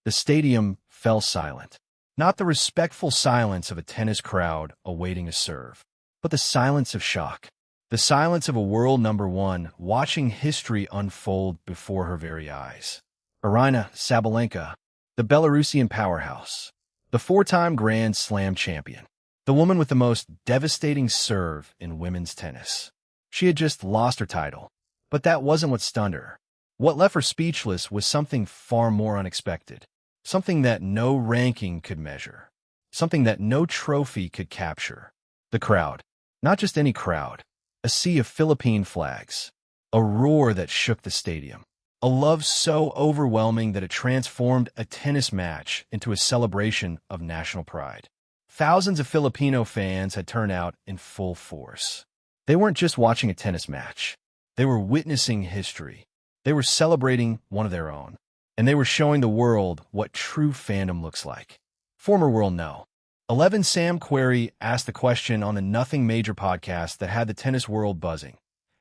The stadium fell silent. Not the respectful silence of a tennis crowd awaiting a serve, but the silence of shock. The silence of a world number one watching history unfold before her very eyes. Aryna Sabalenka, the Belarusian powerhouse, the four-time Grand Slam champion, the woman with the most devastating serve in women's tennis. She had just lost her title, but that wasn't what stunned her. What left her speechless was something far more unexpected, something that no ranking could measure, something that no trophy could capture. The crowd. Not just any crowd. A sea of Philippine flags. A roar that shook the stadium. A love so overwhelming that it transformed a tennis match into a celebration of national pride. Thousands of Filipino fans had turned out in full force. They weren't just watching a tennis match. They were witnessing history. They were celebrating one of their own. And they were showing the world what true fandom looks like. Former World No. 11 Sam Querrey asked the question on the Nothing Major podcast that had the tennis world buzzing.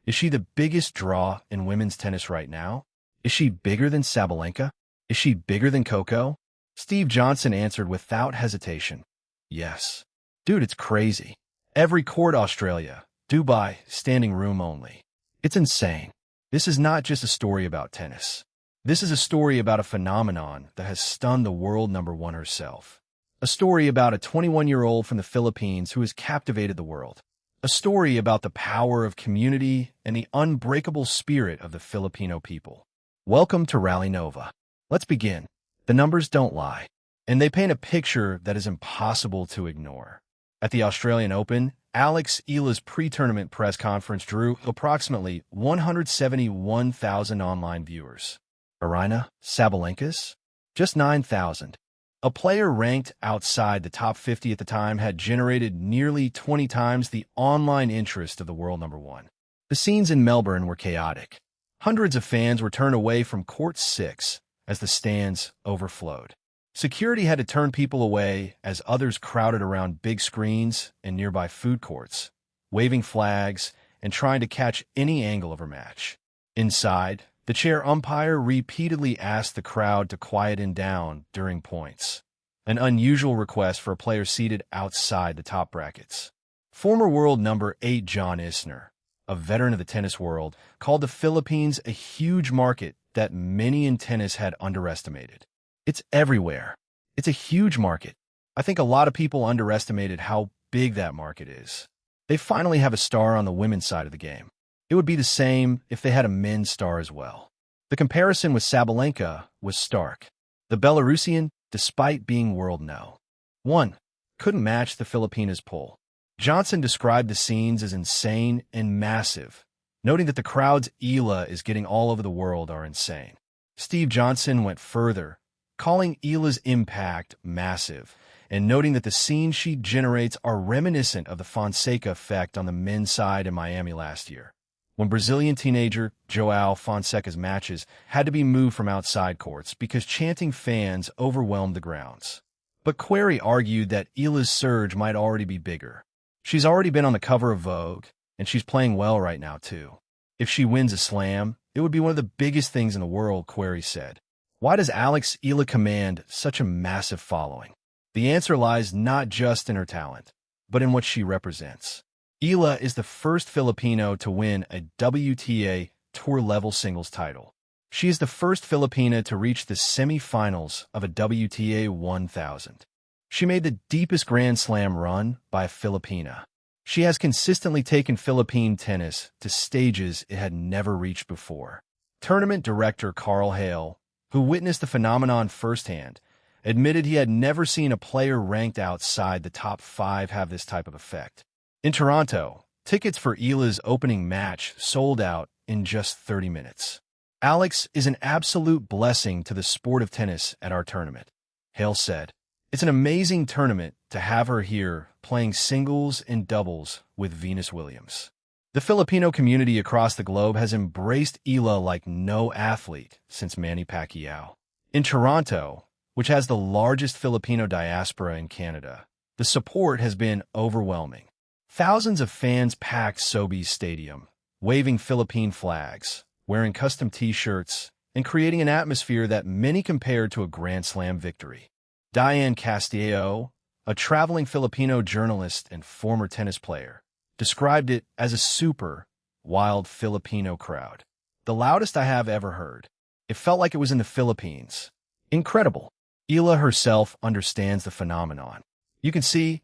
Is she the biggest draw in women's tennis right now? Is she bigger than Sabalenka? Is she bigger than Coco? Steve Johnson answered without hesitation. Yes. Dude, it's crazy. Every court Australia, Dubai, standing room only. It's insane. This is not just a story about tennis. This is a story about a phenomenon that has stunned the world number one herself. A story about a 21-year-old from the Philippines who has captivated the world. A story about the power of community and the unbreakable spirit of the Filipino people. Welcome to Rally Nova. Let's begin. The numbers don't lie, and they paint a picture that is impossible to ignore. At the Australian Open, Alex Eala's pre-tournament press conference drew approximately 171,000 online viewers. Aryna Sabalenka's? Just 9,000. A player ranked outside the top 50 at the time had generated nearly 20 times the online interest of the world number one. The scenes in Melbourne were chaotic. Hundreds of fans were turned away from Court 6 as the stands overflowed. Security had to turn people away as others crowded around big screens and nearby food courts, waving flags and trying to catch any angle of her match. Inside, the chair umpire repeatedly asked the crowd to quieten down during points, an unusual request for a player seated outside the top brackets. Former world number 8 John Isner, a veteran of the tennis world, called the Philippines a huge market that many in tennis had underestimated. It's everywhere. It's a huge market. I think a lot of people underestimated how big that market is. They finally have a star on the women's side of the game. It would be the same if they had a men's star as well. The comparison with Sabalenka was stark. The Belarusian, despite being world no. 1. Couldn't match the Filipina's pull. Johnson described the scenes as insane and massive, noting that the crowds Eala is getting all over the world are insane. Steve Johnson went further, calling Eala's impact massive, and noting that the scenes she generates are reminiscent of the Fonseca effect on the men's side in Miami last year, when Brazilian teenager João Fonseca's matches had to be moved from outside courts because chanting fans overwhelmed the grounds. But Querrey argued that Eala's surge might already be bigger. She's already been on the cover of Vogue, and she's playing well right now too. If she wins a slam, it would be one of the biggest things in the world, Querrey said. Why does Alex Eala command such a massive following? The answer lies not just in her talent, but in what she represents. Eala is the first Filipino to win a WTA Tour-level singles title. She is the first Filipina to reach the semi-finals of a WTA 1000. She made the deepest Grand Slam run by a Filipina. She has consistently taken Philippine tennis to stages it had never reached before. Tournament director Carl Hale, who witnessed the phenomenon firsthand, admitted he had never seen a player ranked outside the top 5 have this type of effect. In Toronto, tickets for Eala's opening match sold out in just 30 minutes. Alex is an absolute blessing to the sport of tennis at our tournament, Hale said. It's an amazing tournament to have her here playing singles and doubles with Venus Williams. The Filipino community across the globe has embraced Eala like no athlete since Manny Pacquiao. In Toronto, which has the largest Filipino diaspora in Canada, the support has been overwhelming. Thousands of fans packed Sobeys Stadium, waving Philippine flags, wearing custom T-shirts, and creating an atmosphere that many compared to a Grand Slam victory. Diane Castillo, a traveling Filipino journalist and former tennis player, described it as a super wild Filipino crowd. The loudest I have ever heard. It felt like it was in the Philippines. Incredible. Eala herself understands the phenomenon. You can see,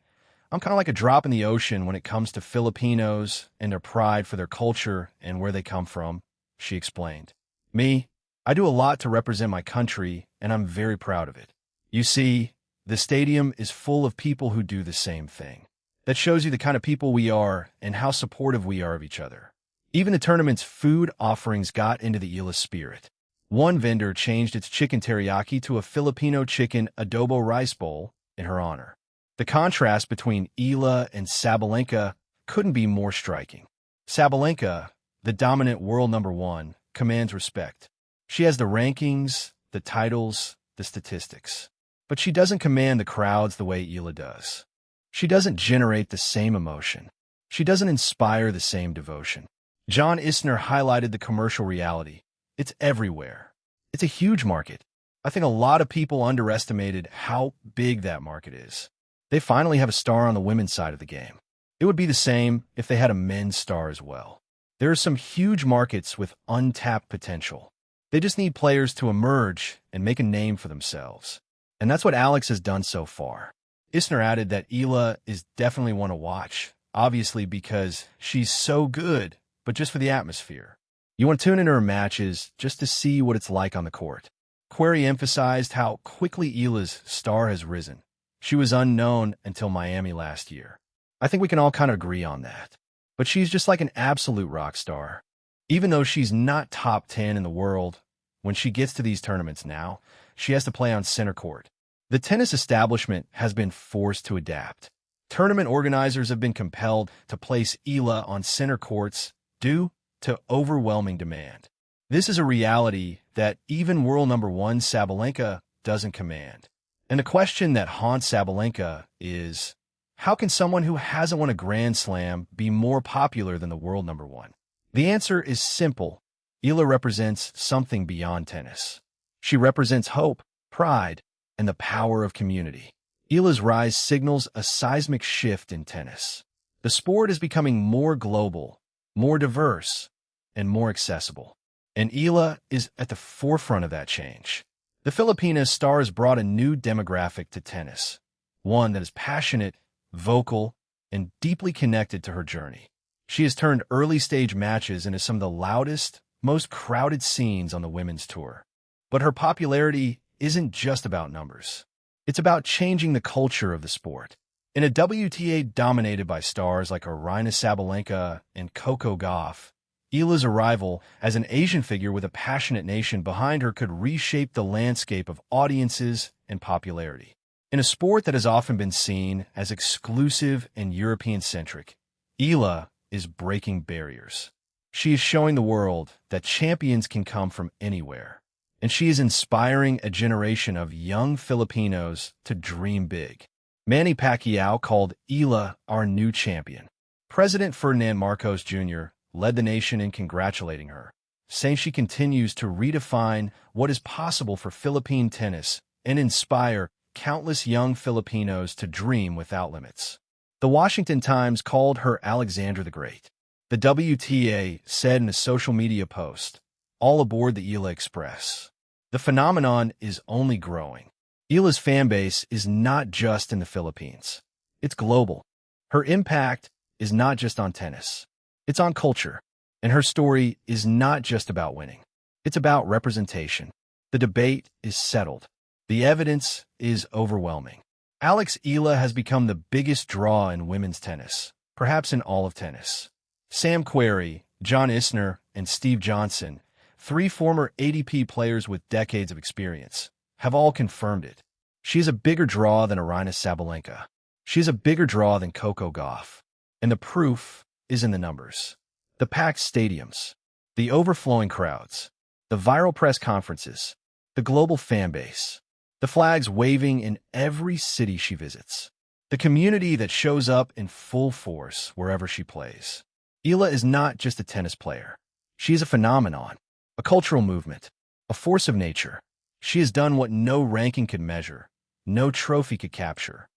I'm kind of like a drop in the ocean when it comes to Filipinos and their pride for their culture and where they come from, she explained. Me, I do a lot to represent my country, and I'm very proud of it. You see, the stadium is full of people who do the same thing. That shows you the kind of people we are and how supportive we are of each other. Even the tournament's food offerings got into the Eala spirit. One vendor changed its chicken teriyaki to a Filipino chicken adobo rice bowl in her honor. The contrast between Eala and Sabalenka couldn't be more striking. Sabalenka, the dominant world number one, commands respect. She has the rankings, the titles, the statistics. But she doesn't command the crowds the way Eala does. She doesn't generate the same emotion. She doesn't inspire the same devotion. John Isner highlighted the commercial reality. It's everywhere. It's a huge market. I think a lot of people underestimated how big that market is. They finally have a star on the women's side of the game. It would be the same if they had a men's star as well. There are some huge markets with untapped potential. They just need players to emerge and make a name for themselves. And that's what Alex has done so far. Isner added that Eala is definitely one to watch, obviously because she's so good, but just for the atmosphere. You want to tune into her matches just to see what it's like on the court. Querrey emphasized how quickly Eala's star has risen. She was unknown until Miami last year. I think we can all kind of agree on that. But she's just like an absolute rock star. Even though she's not top 10 in the world, when she gets to these tournaments now, she has to play on center court. The tennis establishment has been forced to adapt. Tournament organizers have been compelled to place Eala on center courts due to overwhelming demand. This is a reality that even world number one Sabalenka doesn't command. And the question that haunts Sabalenka is, how can someone who hasn't won a Grand Slam be more popular than the world number one? The answer is simple. Eala represents something beyond tennis. She represents hope, pride, and the power of community. Eala's rise signals a seismic shift in tennis. The sport is becoming more global, more diverse, and more accessible. And Eala is at the forefront of that change. The Filipina star has brought a new demographic to tennis, one that is passionate, vocal, and deeply connected to her journey. She has turned early-stage matches into some of the loudest, most crowded scenes on the women's tour. But her popularity isn't just about numbers. It's about changing the culture of the sport. In a WTA dominated by stars like Aryna Sabalenka and Coco Gauff, Eala's arrival as an Asian figure with a passionate nation behind her could reshape the landscape of audiences and popularity. In a sport that has often been seen as exclusive and European-centric, Eala is breaking barriers. She is showing the world that champions can come from anywhere, and she is inspiring a generation of young Filipinos to dream big. Manny Pacquiao called Eala our new champion. President Ferdinand Marcos Jr. led the nation in congratulating her, saying she continues to redefine what is possible for Philippine tennis and inspire countless young Filipinos to dream without limits. The Washington Times called her Alexander the Great. The WTA said in a social media post, "All aboard the Eala Express." The phenomenon is only growing. Eala's fanbase is not just in the Philippines. It's global. Her impact is not just on tennis. It's on culture. And her story is not just about winning. It's about representation. The debate is settled. The evidence is overwhelming. Alex Eala has become the biggest draw in women's tennis, perhaps in all of tennis. Sam Querrey, John Isner, and Steve Johnson, three former ADP players with decades of experience, have all confirmed it. She is a bigger draw than Aryna Sabalenka. She is a bigger draw than Coco Gauff. And the proof is in the numbers. The packed stadiums, the overflowing crowds, the viral press conferences, the global fan base, the flags waving in every city she visits, the community that shows up in full force wherever she plays. Eala is not just a tennis player. She is a phenomenon, a cultural movement, A force of nature. She has done what no ranking could measure, no trophy could capture.